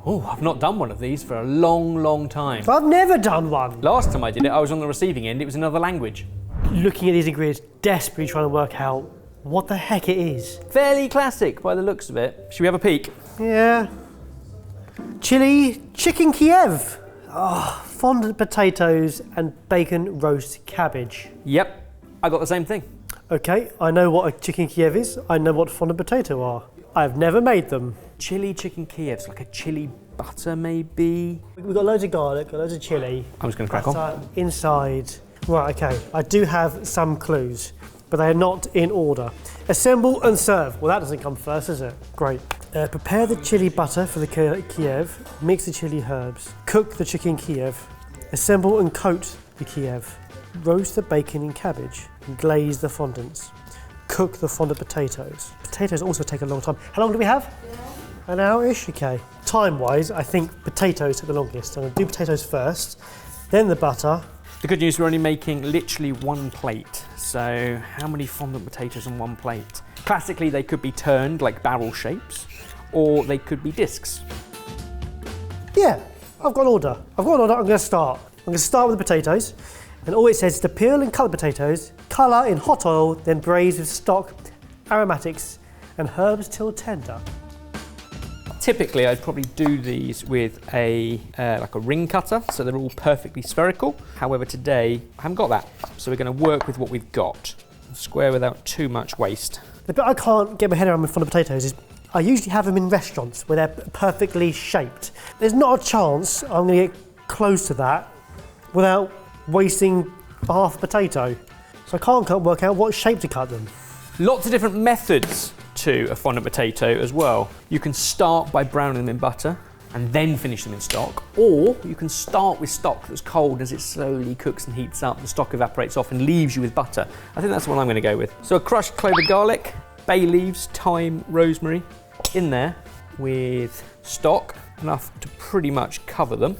Oh, I've not done one of these for a long, long time. I've never done one. Last time I did it, I was on the receiving end. It was another language. Looking at these ingredients, desperately trying to work out what the heck it is. Fairly classic by the looks of it. Should we have a peek? Yeah. Chilli Chicken Kyiv. Oh, fondant potatoes and bacon roast cabbage. Yep, I got the same thing. Okay, I know what a chicken Kyiv is. I know what fondant potato are. I've never made them. Chilli Chicken Kyiv, it's like a chili butter maybe. We've got loads of garlic, got loads of chilli. I'm just going to crack on. Inside. Right, okay. I do have some clues, but they are not in order. Assemble and serve. Well, that doesn't come first, does it? Great. Prepare the chili butter for the Kyiv. Mix the chili herbs. Cook the chicken Kyiv. Assemble and coat the Kyiv. Roast the bacon and cabbage. And glaze the fondants. Cook the fondant potatoes. Potatoes also take a long time. How long do we have? An hour-ish? Okay. Time-wise, I think potatoes take the longest. I'm going to do potatoes first, then the butter. The good news, we're only making literally one plate. So how many fondant potatoes on one plate? Classically, they could be turned like barrel shapes, or they could be discs. Yeah, I've got an order. I'm going to start. I'm going to start with the potatoes. And all it says is to peel and cut the potatoes, colour in hot oil, then braise with stock, aromatics, and herbs till tender. Typically, I'd probably do these with like a ring cutter, so they're all perfectly spherical. However, today, I haven't got that. So we're going to work with what we've got. Square without too much waste. The bit I can't get my head around with fondant potatoes is I usually have them in restaurants where they're perfectly shaped. There's not a chance I'm going to get close to that without wasting half a potato. So I can't work out what shape to cut them. Lots of different methods to a fondant potato as well. You can start by browning them in butter and then finish them in stock, or you can start with stock that's cold. As it slowly cooks and heats up, the stock evaporates off and leaves you with butter. I think that's the one I'm going to go with. So a crushed clove of garlic, bay leaves, thyme, rosemary in there with stock, enough to pretty much cover them.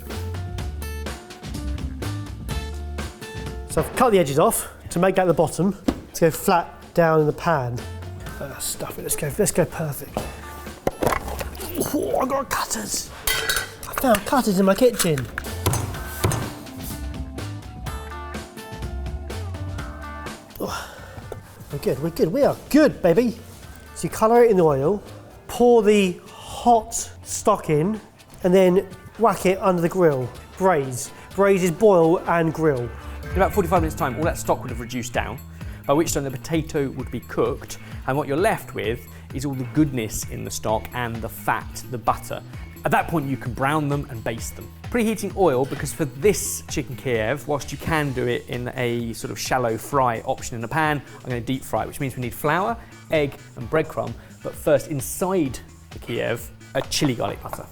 So I've cut the edges off to make that the bottom, to go flat down in the pan. Stuff it, let's go perfect. Oh, I got cutters. I found cutters in my kitchen. Oh, we're good, we are good, baby. So you colour it in the oil, pour the hot stock in, and then whack it under the grill. Braise. Braise is boil and grill. In about 45 minutes time, all that stock would have reduced down, by which time the potato would be cooked, and what you're left with is all the goodness in the stock and the fat, the butter. At that point, you can brown them and baste them. Preheating oil, because for this chicken Kyiv, whilst you can do it in a sort of shallow fry option in a pan, I'm going to deep fry it, which means we need flour, egg, and breadcrumb. But first, inside the Kyiv, a chili garlic butter.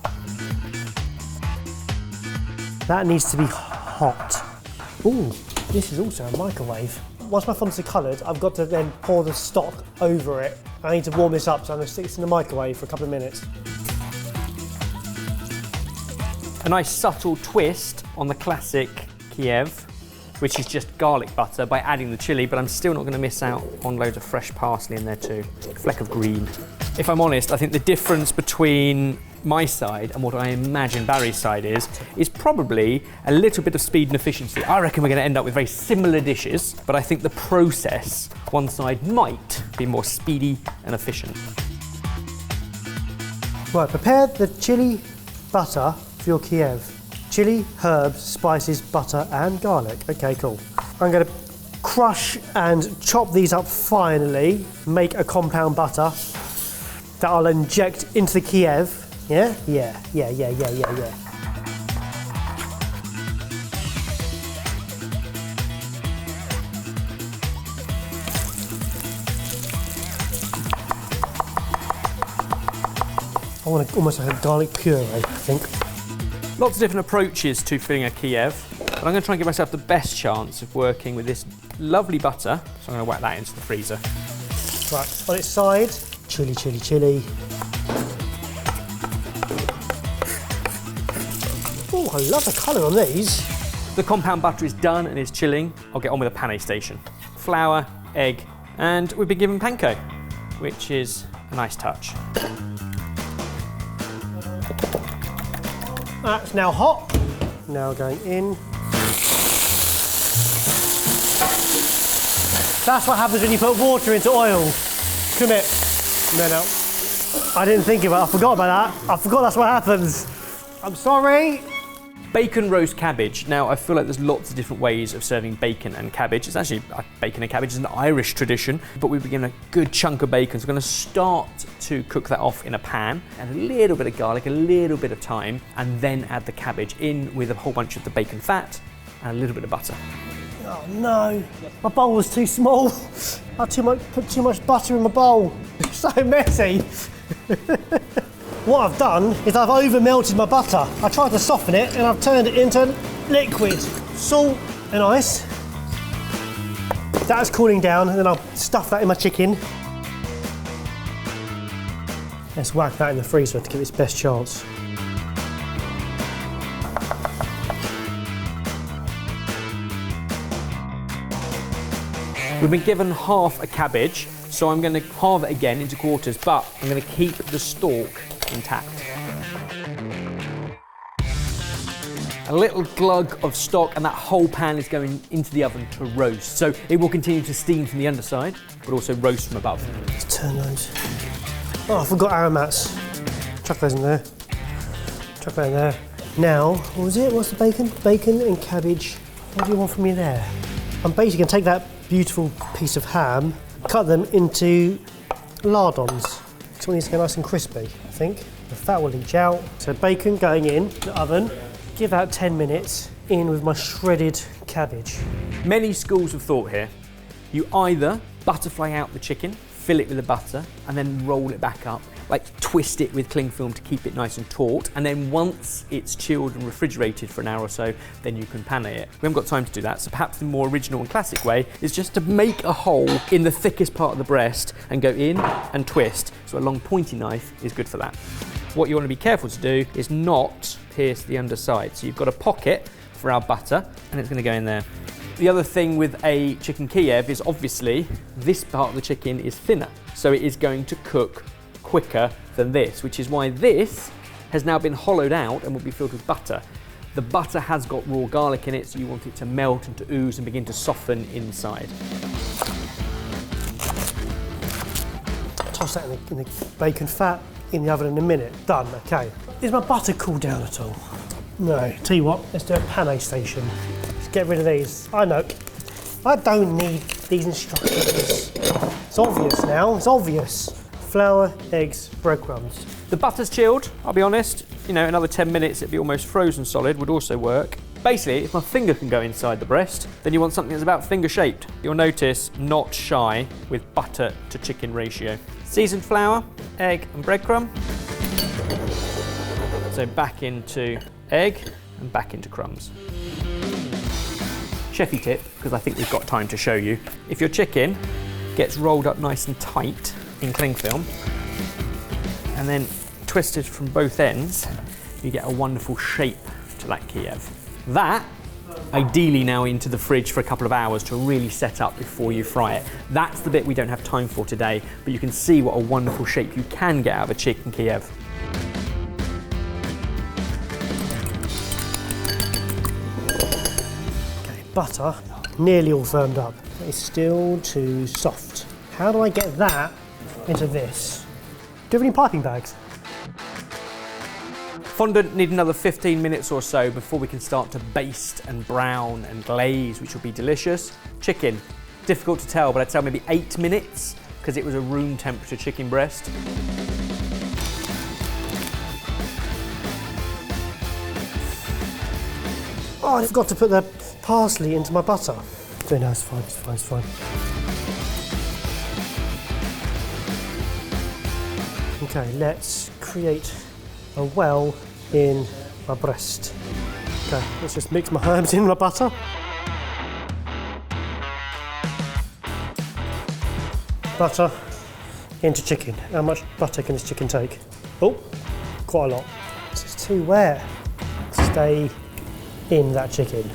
That needs to be hot. Ooh, this is also a microwave. Once my fondants are coloured, I've got to then pour the stock over it. I need to warm this up, so I'm going to stick this in the microwave for a couple of minutes. A nice subtle twist on the classic Kyiv, which is just garlic butter, by adding the chilli, but I'm still not going to miss out on loads of fresh parsley in there too. A fleck of green. If I'm honest, I think the difference between my side and what I imagine Barry's side is probably a little bit of speed and efficiency. I reckon we're going to end up with very similar dishes, but I think the process, one side might be more speedy and efficient. Right, prepare the chili butter for your Kyiv. Chili, herbs, spices, butter and garlic. Okay, cool. I'm going to crush and chop these up finely, make a compound butter that I'll inject into the Kyiv. Yeah? Yeah. I want almost like a garlic puree, I think. Lots of different approaches to filling a Kyiv, but I'm going to try and give myself the best chance of working with this lovely butter, so I'm going to whack that into the freezer. Right, on its side, chili. Oh, I love the colour on these. The compound butter is done and is chilling. I'll get on with the pane station. Flour, egg, and we've been given panko, which is a nice touch. That's now hot. Now going in. That's what happens when you put water into oil. Commit. No, no. I didn't think about it. I forgot about that. I forgot that's what happens. I'm sorry. Bacon roast cabbage. Now, I feel like there's lots of different ways of serving bacon and cabbage. It's actually, bacon and cabbage is an Irish tradition, but we've been given a good chunk of bacon, so we're going to start to cook that off in a pan, add a little bit of garlic, a little bit of thyme, and then add the cabbage in with a whole bunch of the bacon fat and a little bit of butter. Oh no, my bowl was too small. I put too much butter in my bowl. It's so messy. What I've done is I've over melted my butter. I tried to soften it and I've turned it into liquid. Salt and ice. That's cooling down, and then I'll stuff that in my chicken. Let's whack that in the freezer to give it its best chance. We've been given half a cabbage, so I'm going to halve it again into quarters, but I'm going to keep the stalk intact. A little glug of stock, and that whole pan is going into the oven to roast. So it will continue to steam from the underside, but also roast from above. Let's turn those. Oh, I forgot aromats. Chuck those in there. Chuck that in there. Now, what was it? What's the bacon? Bacon and cabbage. What do you want from me there? I'm basically going to take that beautiful piece of ham, cut them into lardons. So it needs to get nice and crispy, I think. The fat will leach out. So bacon going in the oven. Give that 10 minutes in with my shredded cabbage. Many schools of thought here. You either butterfly out the chicken, fill it with the butter, and then roll it back up, like twist it with cling film to keep it nice and taut, and then once it's chilled and refrigerated for an hour or so, then you can pane it. We haven't got time to do that, so perhaps the more original and classic way is just to make a hole in the thickest part of the breast and go in and twist. So a long pointy knife is good for that. What you want to be careful to do is not pierce the underside. So you've got a pocket for our butter, and it's going to go in there. The other thing with a chicken Kyiv is obviously this part of the chicken is thinner, so it is going to cook quicker than this, which is why this has now been hollowed out and will be filled with butter. The butter has got raw garlic in it, so you want it to melt and to ooze and begin to soften inside. Toss that in the bacon fat in the oven in a minute. Done, okay. Is my butter cooled down at all? No. Tell you what, let's do a pane station. Let's get rid of these. I know. I don't need these instructions. It's obvious now, it's obvious. Flour, eggs, breadcrumbs. The butter's chilled, I'll be honest. You know, another 10 minutes, it'd be almost frozen solid, would also work. Basically, if my finger can go inside the breast, then you want something that's about finger shaped. You'll notice not shy with butter to chicken ratio. Seasoned flour, egg and breadcrumb. So back into egg and back into crumbs. Chefy tip, because I think we've got time to show you. If your chicken gets rolled up nice and tight in cling film and then twisted from both ends, you get a wonderful shape to that Kyiv. That, ideally now into the fridge for a couple of hours to really set up before you fry it. That's the bit we don't have time for today, but you can see what a wonderful shape you can get out of a chicken Kyiv. Okay, butter, nearly all firmed up. It's still too soft. How do I get that into this? Do you have any piping bags? Fondant need another 15 minutes or so before we can start to baste and brown and glaze, which will be delicious. Chicken, difficult to tell, but I'd say maybe 8 minutes because it was a room temperature chicken breast. Oh, I forgot to put the parsley into my butter. No, no, it's fine, it's fine, it's fine. Okay, let's create a well in my breast. Okay, let's just mix my herbs in my butter. Butter into chicken. How much butter can this chicken take? Oh, quite a lot. This is too wet. Stay in that chicken.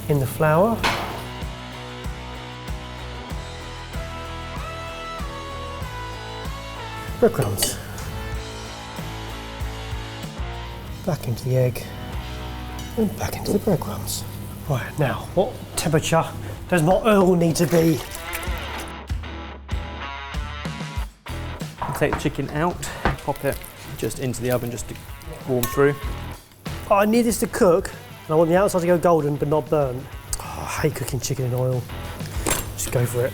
In the flour. Breadcrumbs. Back into the egg. And back into the breadcrumbs. Right, now, what temperature does my oil need to be? I'll take the chicken out, pop it just into the oven just to warm through. Oh, I need this to cook, and I want the outside to go golden but not burnt. Oh, I hate cooking chicken in oil. Just go for it.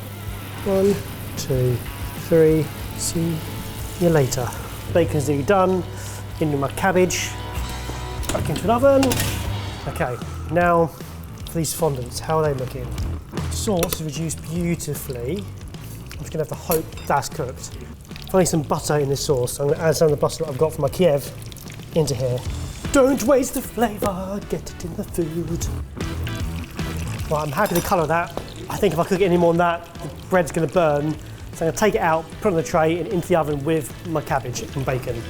1, 2, 3. See you later. Bacon's nearly done. Into my cabbage. Back into an oven. Okay, now for these fondants, how are they looking? Sauce is reduced beautifully. I'm just gonna have to hope that's cooked. Finding some butter in this sauce. I'm gonna add some of the butter that I've got from my Kyiv into here. Don't waste the flavour, get it in the food. Right, I'm happy with the colour of that. I think if I cook it any more than that, the bread's gonna burn. So I'm gonna take it out, put it on the tray and into the oven with my cabbage and bacon.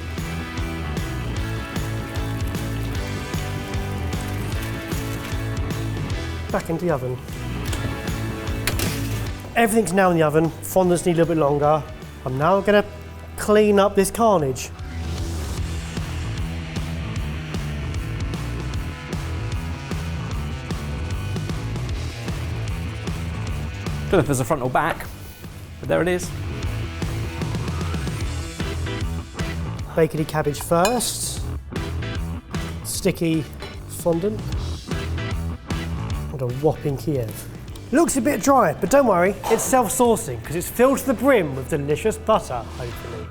Back into the oven. Everything's now in the oven. Fondants need a little bit longer. I'm now gonna clean up this carnage. Don't know if there's a front or back, but there it is. Bacony cabbage first. Sticky fondant. And a whopping Kyiv. Looks a bit dry, but don't worry, it's self-saucing because it's filled to the brim with delicious butter, hopefully.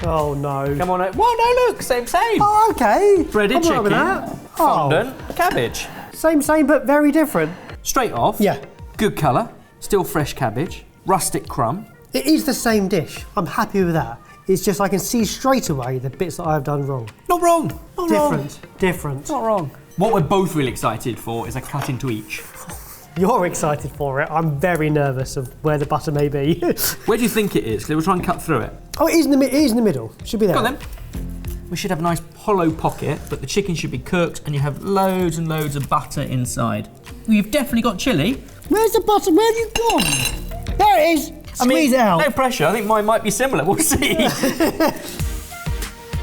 Oh no. Come on, well, no, look, same. Oh, okay. Breaded I'm all right with chicken, that. fondant, cabbage. Same, but very different. Straight off. Yeah. Good colour, still fresh cabbage, rustic crumb. It is the same dish. I'm happy with that. It's just I can see straight away the bits that I've done wrong. Not wrong. Not wrong. Different. Not wrong. What we're both really excited for is a cut into each. You're excited for it. I'm very nervous of where the butter may be. Where do you think it is? Because we'll try and cut through it. Oh, it is in the middle. Should be there. Go on then. We should have a nice hollow pocket, but the chicken should be cooked and you have loads and loads of butter inside. Well, you've definitely got chilli. Where's the butter? Where have you gone? There it is. Squeeze it out. No pressure. I think mine might be similar. We'll see.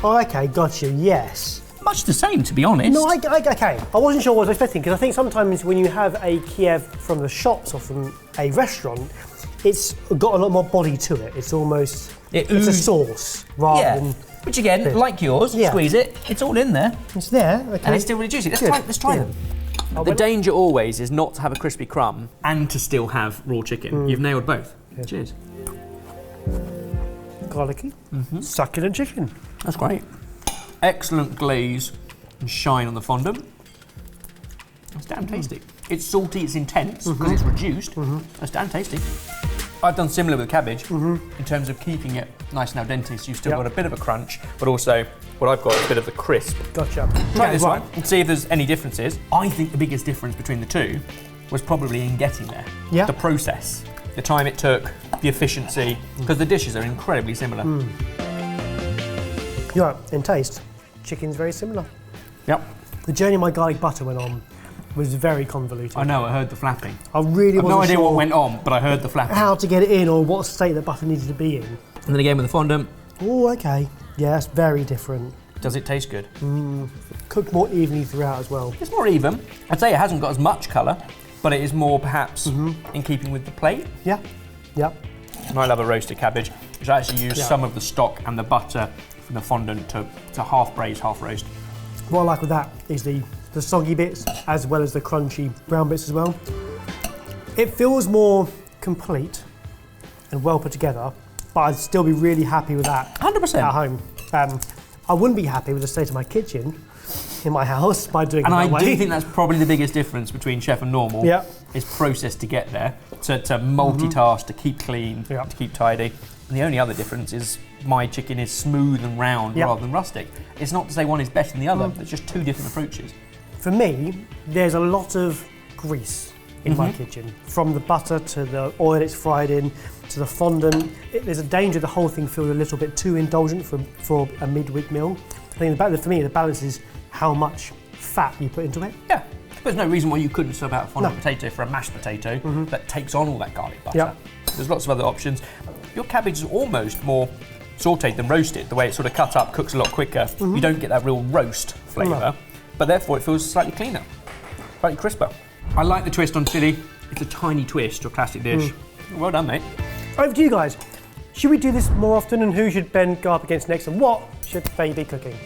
Oh, okay, got you. Yes. Much the same, to be honest. No, okay. I wasn't sure what I was expecting because I think sometimes when you have a Kyiv from the shops or from a restaurant, it's got a lot more body to it. It's almost it's a sauce rather than. Which again, like yours, squeeze it. It's all in there. It's there. Okay. And it's still really juicy. Let's try them. The danger always is not to have a crispy crumb and to still have raw chicken. You've nailed both. Yeah. Cheers. Garlicky, succulent chicken. That's great. Excellent glaze and shine on the fondant. It's damn tasty. It's salty, it's intense because it's reduced. That's damn tasty. I've done similar with cabbage in terms of keeping it nice and al dente, so you've still got a bit of a crunch, but also what I've got is a bit of the crisp. Gotcha. Try this one and see if there's any differences. I think the biggest difference between the two was probably in getting there. Yeah. The process, the time it took, the efficiency, because the dishes are incredibly similar. You're right, in taste, chicken's very similar. Yep. The journey my garlic butter went on was very convoluted. I know, I heard the flapping. I really wasn't no idea sure what went on, but I heard the flapping. how to get it in or what state the butter needed to be in. And then again with the fondant. Oh, okay. Yeah, that's very different. Does it taste good? Cooked more evenly throughout as well. It's more even. I'd say it hasn't got as much colour, but it is more perhaps in keeping with the plate. Yeah, yeah. And I love a roasted cabbage, which I actually use some of the stock and the butter from the fondant to half braise, half roast. What I like with that is the soggy bits as well as the crunchy brown bits as well. It feels more complete and well put together, but I'd still be really happy with that 100%. at home. I wouldn't be happy with the state of my kitchen in my house by doing it that And way. I do think that's probably the biggest difference between chef and normal. Yeah. Is process to get there, to multitask, to keep clean, to keep tidy. And the only other difference is my chicken is smooth and round rather than rustic. It's not to say one is better than the other, it's just two different approaches. For me, there's a lot of grease in my kitchen. From the butter to the oil it's fried in, to the fondant. There's a danger the whole thing feels a little bit too indulgent for a midweek meal. I think for me, the balance is how much fat you put into it. Yeah. There's no reason why you couldn't sub out a fondant potato for a mashed potato that takes on all that garlic butter. Yep. There's lots of other options. Your cabbage is almost more sautéed than roasted. The way it's sort of cut up cooks a lot quicker. You don't get that real roast flavour, but therefore it feels slightly cleaner, slightly crisper. I like the twist on chilli. It's a tiny twist to a classic dish. Well done, mate. Over to you guys. Should we do this more often, and who should Ben go up against next, and what should they be cooking?